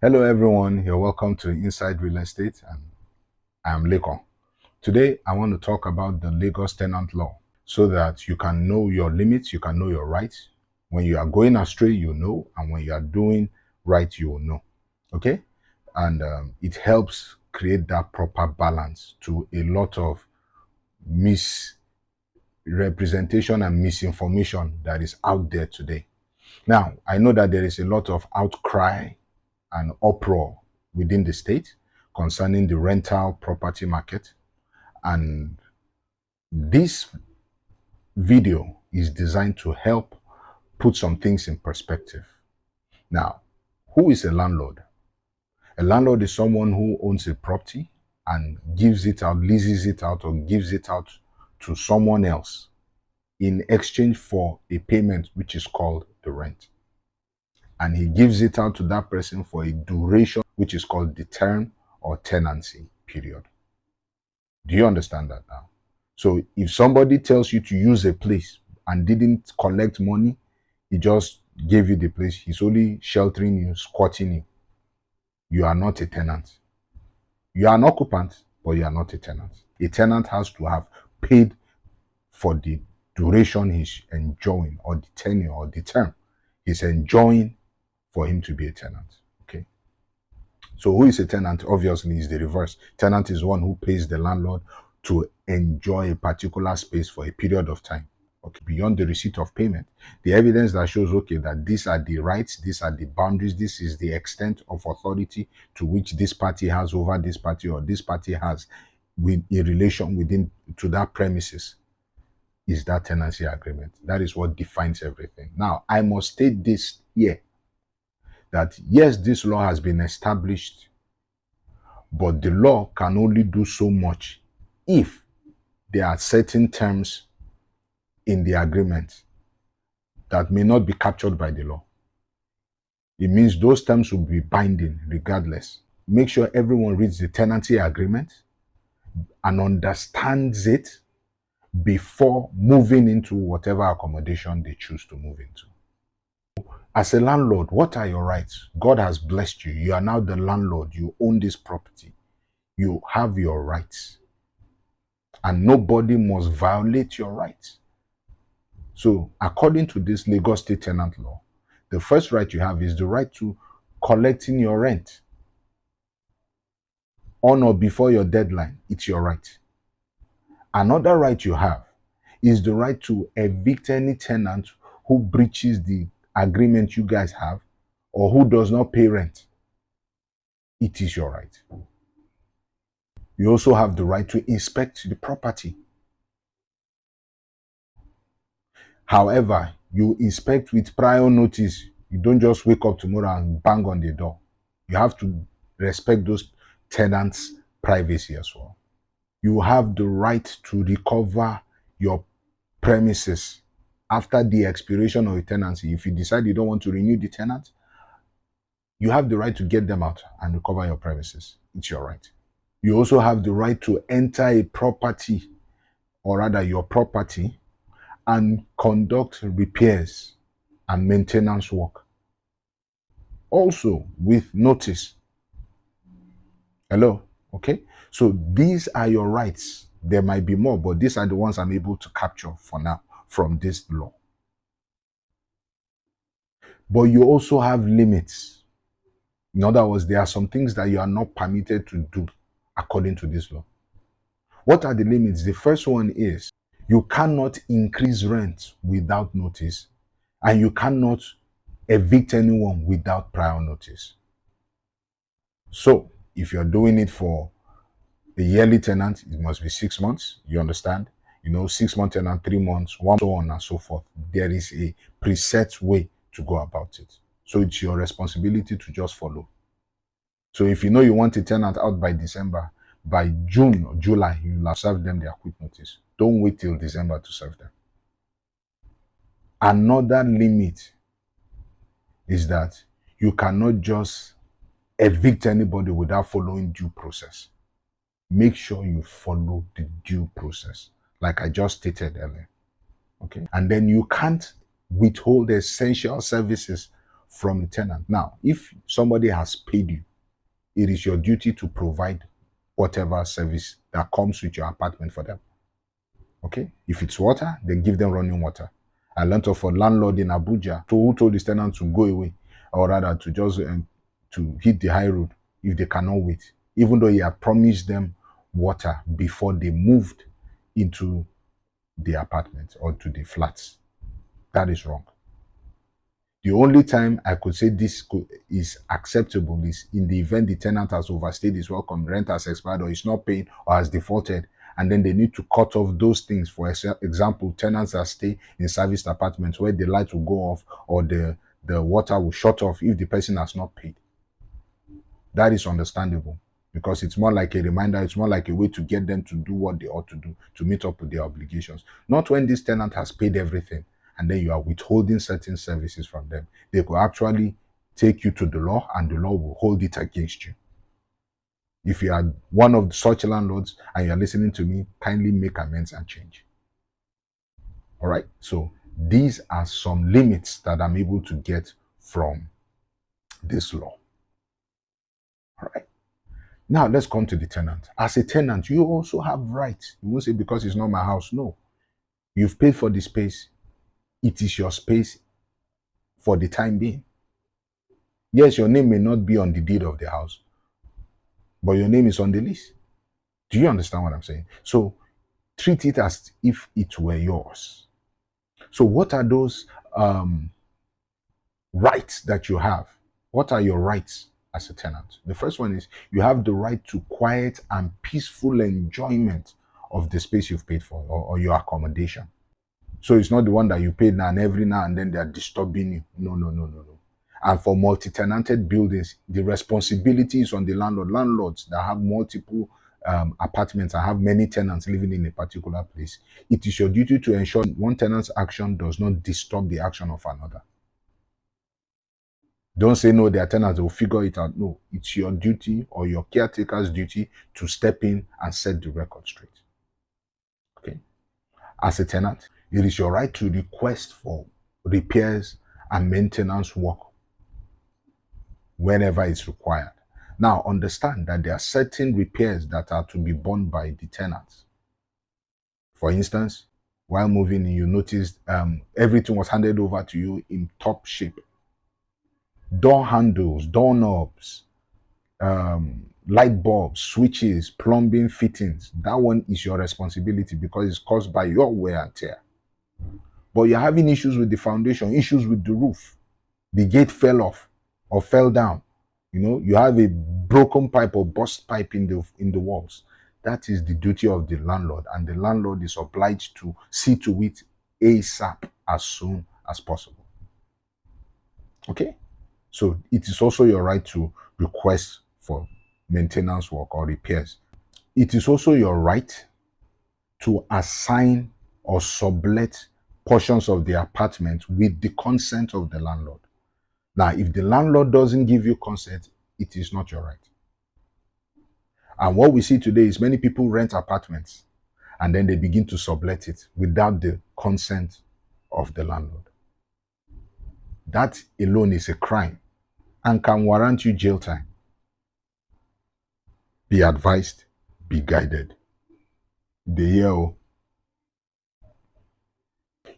Hello everyone, you're welcome to Inside Real Estate and I'm Lagos. Today I want to talk about the Lagos Tenant Law so that you can know your limits, you can know your rights. When you are going astray, you know, and when you are doing right, you will know. Okay? And it helps create that proper balance to a lot of misrepresentation and misinformation that is out there today. Now, I know that there is a lot of outcry and uproar within the state concerning the rental property market. And this video is designed to help put some things in perspective. Now, who is a landlord? A landlord is someone who owns a property and gives it out, leases it out, or gives it out to someone else in exchange for a payment which is called the rent. And he gives it out to that person for a duration which is called the term or tenancy period. Do you understand that now? So if somebody tells you to use a place and didn't collect money, he just gave you the place, he's only sheltering you, squatting you. You are not a tenant. You are an occupant, but you are not a tenant. A tenant has to have paid for the duration he's enjoying, or the tenure or the term he's enjoying for him to be a tenant. Okay. So who is a tenant? Obviously is the reverse. Tenant is one who pays the landlord to enjoy a particular space for a period of time. Okay, beyond the receipt of payment. The evidence that shows, okay, that these are the rights, these are the boundaries, this is the extent of authority to which this party has over this party, or this party has with a relation within to that premises, is that tenancy agreement. That is what defines everything. Now, I must state this here, that yes, this law has been established, but the law can only do so much if there are certain terms in the agreement that may not be captured by the law. It means those terms will be binding regardless. Make sure everyone reads the tenancy agreement and understands it before moving into whatever accommodation they choose to move into. As a landlord, what are your rights? God has blessed you. You are now the landlord. You own this property. You have your rights. And nobody must violate your rights. So, according to this Lagos State Tenant Law, the first right you have is the right to collecting your rent on or before your deadline. It's your right. Another right you have is the right to evict any tenant who breaches the agreement you guys have or who does not pay rent. It is your right. You also have the right to inspect the property. However, you inspect with prior notice. You don't just wake up tomorrow and bang on the door. You have to respect those tenants' privacy as well. You have the right to recover your premises after the expiration of a tenancy. If you decide you don't want to renew the tenant, you have the right to get them out and recover your premises. It's your right. You also have the right to enter a property, or rather your property, and conduct repairs and maintenance work. Also with notice. Hello? Okay? So these are your rights. There might be more, but these are the ones I'm able to capture for now from this law. But you also have limits. In other words, there are some things that you are not permitted to do according to this law. What are the limits? The first one is you cannot increase rent without notice, and you cannot evict anyone without prior notice. So if you're doing it for a yearly tenant, it must be 6 months. You understand? 6-month tenant, 3 months, 1, so on and so forth. There is a preset way to go about it. So it's your responsibility to just follow. So if you know you want a tenant out by December, by June or July, you will have served them their quick notice. Don't wait till December to serve them. Another limit is that you cannot just evict anybody without following due process. Make sure you follow the due process, like I just stated earlier. Okay. And then you can't withhold essential services from the tenant. Now, if somebody has paid you, it is your duty to provide whatever service that comes with your apartment for them. Okay? If it's water, then give them running water. I learned of a landlord in Abuja who told his tenant to go away, or rather to just to hit the high road if they cannot wait, even though he had promised them water before they moved into the apartment or to the flats. That is wrong. The only time I could say this is acceptable is in the event the tenant has overstayed his welcome, rent has expired, or is not paying, or has defaulted, and then they need to cut off those things. For example, tenants that stay in serviced apartments where the light will go off or the water will shut off if the person has not paid. That is understandable because it's more like a reminder, it's more like a way to get them to do what they ought to do to meet up with their obligations. Not when this tenant has paid everything and then you are withholding certain services from them. They could actually take you to the law and the law will hold it against you. If you are one of such landlords and you are listening to me, kindly make amends and change. All right. So these are some limits that I'm able to get from this law. All right. Now let's come to the tenant. As a tenant, you also have rights. You won't say because it's not my house. No. You've paid for the space. It is your space for the time being. Yes, your name may not be on the deed of the house, but your name is on the lease. Do you understand what I'm saying? So treat it as if it were yours. So what are those rights that you have? What are your rights as a tenant? The first one is you have the right to quiet and peaceful enjoyment of the space you've paid for or your accommodation. So it's not the one that you paid now and every now and then they're disturbing you. No. And for multi-tenanted buildings, the responsibility is on the landlord. Landlords that have multiple apartments and have many tenants living in a particular place, it is your duty to ensure one tenant's action does not disturb the action of another. Don't say no, their tenants will figure it out. No, it's your duty or your caretaker's duty to step in and set the record straight. Okay. As a tenant, it is your right to request for repairs and maintenance work whenever it's required. Now, understand that there are certain repairs that are to be borne by the tenants. For instance, while moving in, you noticed everything was handed over to you in top shape. Door handles, doorknobs, light bulbs, switches, plumbing fittings. That one is your responsibility because it's caused by your wear and tear. But you're having issues with the foundation, issues with the roof. The gate fell off or fell down. You know, you have a broken pipe or burst pipe in the walls. That is the duty of the landlord, and the landlord is obliged to see to it ASAP, as soon as possible. Okay? So it is also your right to request for maintenance work or repairs. It is also your right to assign or sublet portions of the apartment with the consent of the landlord. Now, if the landlord doesn't give you consent, it is not your right. And what we see today is many people rent apartments and then they begin to sublet it without the consent of the landlord. That alone is a crime and can warrant you jail time. Be advised, be guided. You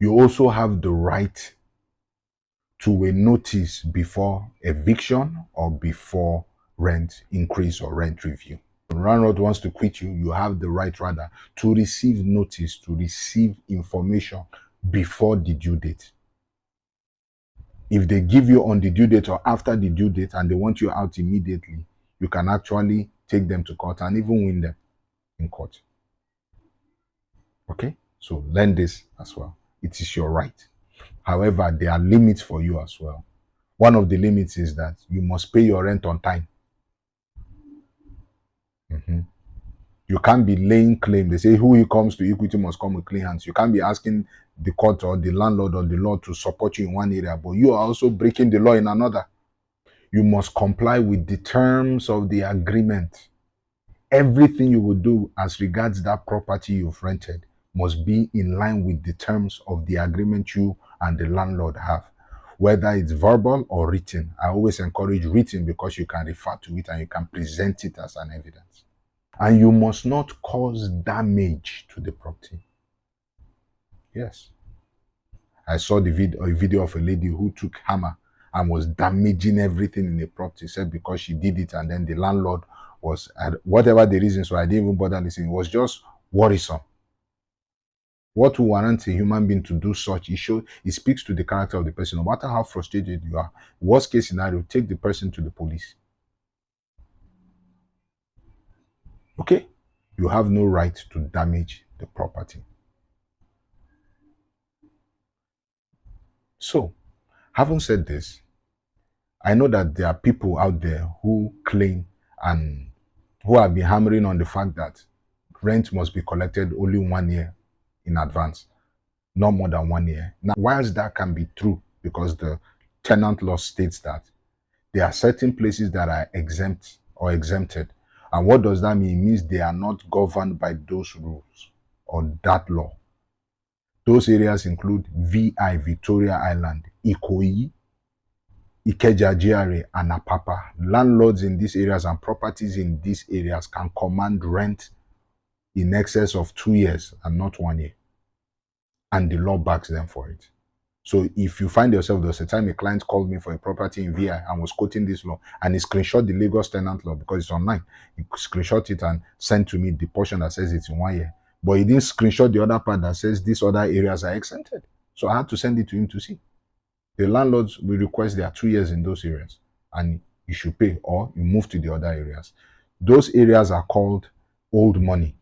also have the right to a notice before eviction or before rent increase or rent review. When landlord wants to quit you, you have the right rather to receive notice, to receive information before the due date. If they give you on the due date or after the due date and they want you out immediately, you can actually take them to court and even win them in court. Okay? So learn this as well. It is your right. However, there are limits for you as well. One of the limits is that you must pay your rent on time. You can't be laying claim. They say who comes to equity must come with clean hands. You can't be asking the court or the landlord or the law to support you in one area, but you are also breaking the law in another. You must comply with the terms of the agreement. Everything you will do as regards that property you've rented must be in line with the terms of the agreement you and the landlord have. whether it's verbal or written. I always encourage written because you can refer to it and you can present it as an evidence. And you must not cause damage to the property. Yes. I saw a video of a lady who took hammer and was damaging everything in the property, said because she did it, and then the landlord was, whatever the reasons why, I didn't even bother listening. It was just worrisome. What warrants a human being to do such? It speaks to the character of the person. No matter how frustrated you are, worst case scenario, take the person to the police. Okay? You have no right to damage the property. So, having said this, I know that there are people out there who claim and who have been hammering on the fact that rent must be collected only 1 year in advance, not more than 1 year. Now, whilst that can be true, because the tenant law states that there are certain places that are exempt or exempted. And what does that mean? It means they are not governed by those rules or that law. Those areas include VI, Victoria Island, Ikoyi, Ikeja GRA, and Apapa. Landlords in these areas and properties in these areas can command rent in excess of 2 years and not 1 year. And the law backs them for it. So if you find yourself, there was a time a client called me for a property in VI and was quoting this law, and he screenshot the Lagos Tenant Law because it's online. He screenshot it and sent to me the portion that says it's in 1 year. But he didn't screenshot the other part that says these other areas are exempted. So I had to send it to him to see. The landlords will request there are 2 years in those areas and you should pay, or you move to the other areas. Those areas are called old money.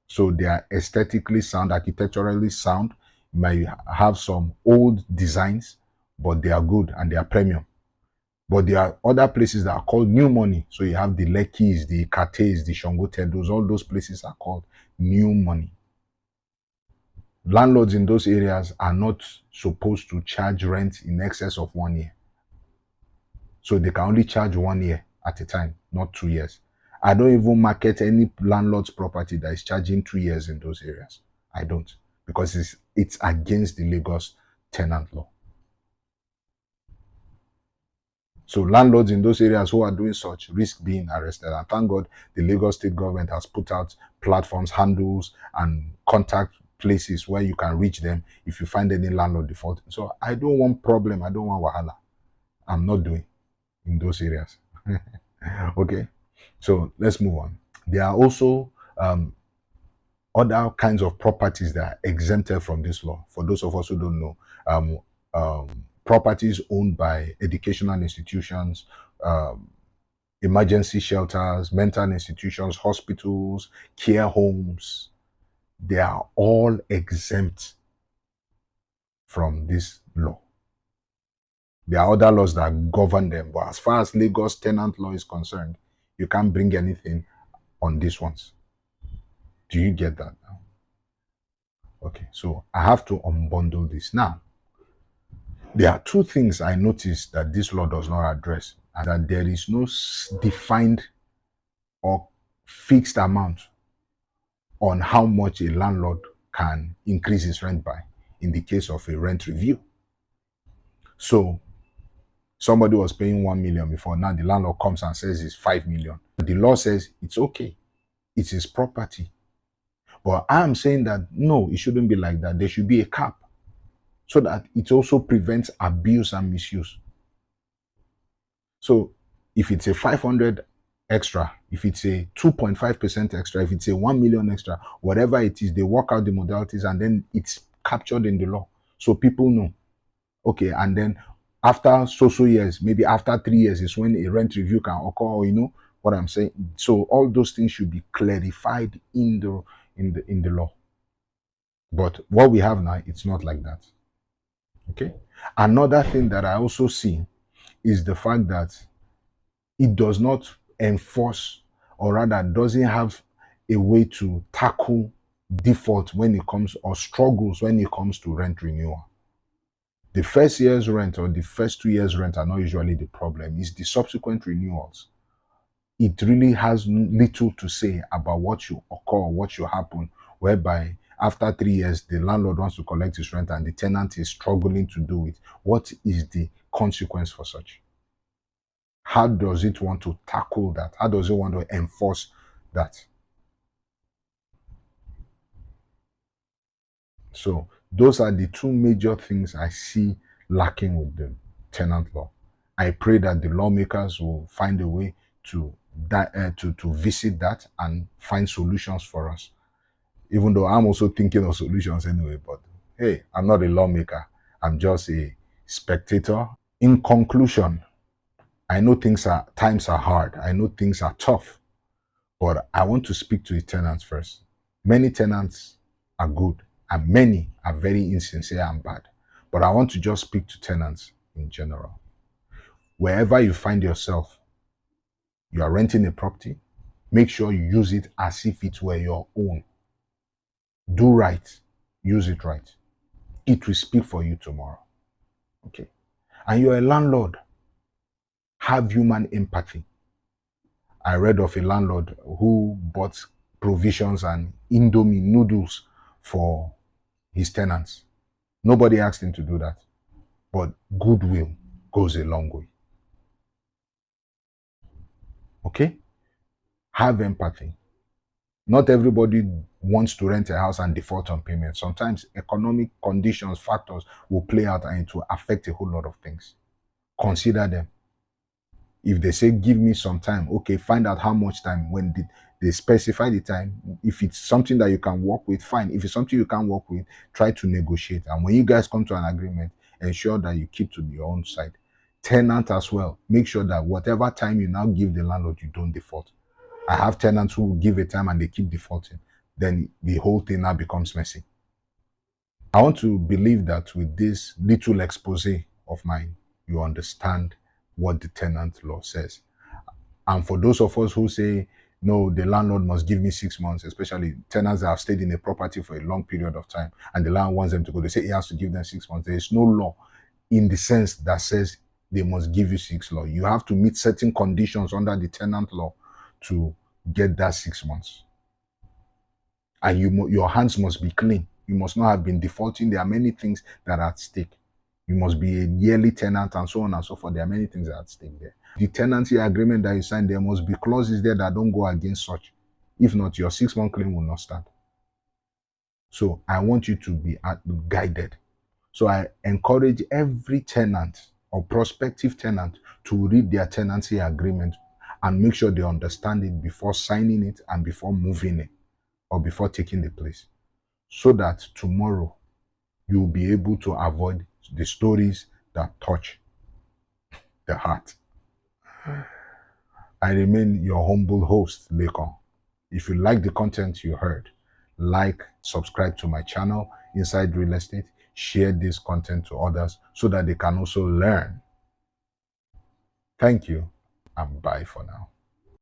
So they are aesthetically sound, architecturally sound. You might have some old designs, but they are good and they are premium. But there are other places that are called new money. So you have the Lekkis, the Kates, the Shongotedos, all those places are called new money. Landlords in those areas are not supposed to charge rent in excess of 1 year. So they can only charge 1 year at a time, not 2 years. I don't even market any landlord's property that is charging 2 years in those areas. I don't, because it's against the Lagos Tenant Law. So landlords in those areas who are doing such risk being arrested. And thank God the Lagos State government has put out platforms, handles, and contact places where you can reach them if you find any landlord default. So I don't want problem. I don't want wahala. I'm not doing in those areas. Okay. So let's move on. There are also other kinds of properties that are exempted from this law. For those of us who don't know, properties owned by educational institutions, emergency shelters, mental institutions, hospitals, care homes, they are all exempt from this law. There are other laws that govern them, but as far as Lagos tenant law is concerned, you can't bring anything on these ones. Do you get that now? Okay, so I have to unbundle this. Now, there are two things I noticed that this law does not address, and that there is no defined or fixed amount on how much a landlord can increase his rent by in the case of a rent review. So somebody was paying 1 million before, now the landlord comes and says it's 5 million. The law says it's okay, it's his property. But I'm saying that no, it shouldn't be like that. There should be a cap so that it also prevents abuse and misuse. So if it's a 500 extra, if it's a 2.5% extra, if it's a 1 million extra, whatever it is, they work out the modalities and then it's captured in the law. So people know. Okay, and then after so years, maybe after 3 years is when a rent review can occur, you know what I'm saying? So all those things should be clarified in the law. But what we have now, it's not like that. Okay. Another thing that I also see is the fact that it does not enforce, or rather doesn't have a way to tackle default when it comes, or struggles when it comes to rent renewal. The first year's rent or the first 2 years rent are not usually the problem. It's the subsequent renewals. It really has little to say about what should occur, what should happen, whereby After 3 years, the landlord wants to collect his rent and the tenant is struggling to do it. What is the consequence for such? How does it want to tackle that? How does it want to enforce that? So those are the two major things I see lacking with the tenant law. I pray that the lawmakers will find a way to visit that and find solutions for us. Even though I'm also thinking of solutions anyway, but hey, I'm not a lawmaker. I'm just a spectator. In conclusion, I know times are hard. I know things are tough, but I want to speak to the tenants first. Many tenants are good and many are very insincere and bad. But I want to just speak to tenants in general. Wherever you find yourself, you are renting a property, make sure you use it as if it were your own. Do right. Use it right. It will speak for you tomorrow. Okay. And you're a landlord. Have human empathy. I read of a landlord who bought provisions and Indomie noodles for his tenants. Nobody asked him to do that. But goodwill goes a long way. Okay? Have empathy. Not everybody wants to rent a house and default on payment. Sometimes economic conditions, factors will play out and it will affect a whole lot of things. Consider them. If they say, give me some time, okay, find out how much time. When they specify the time, if it's something that you can work with, fine. If it's something you can't work with, try to negotiate. And when you guys come to an agreement, ensure that you keep to your own side. Tenant as well. Make sure that whatever time you now give the landlord, you don't default. I have tenants who give a time and they keep defaulting. Then the whole thing now becomes messy. I want to believe that with this little expose of mine, you understand what the tenant law says. And for those of us who say, no, the landlord must give me 6 months, especially tenants that have stayed in a property for a long period of time, and the landlord wants them to go, they say he has to give them 6 months. There is no law in the sense that says they must give you 6 months. You have to meet certain conditions under the tenant law to get that 6 months. And your hands must be clean. You must not have been defaulting. There are many things that are at stake. You must be a yearly tenant and so on and so forth. There are many things that are at stake there. The tenancy agreement that you sign, there must be clauses there that don't go against such. If not, your 6-month claim will not stand. So I want you to be guided. So I encourage every tenant or prospective tenant to read their tenancy agreement and make sure they understand it before signing it and before moving it or before taking the place, so that tomorrow you'll be able to avoid the stories that touch the heart. I remain your humble host, Lekon. If you like the content you heard, like, subscribe to my channel, Inside Real Estate, share this content to others so that they can also learn. Thank you, and bye for now.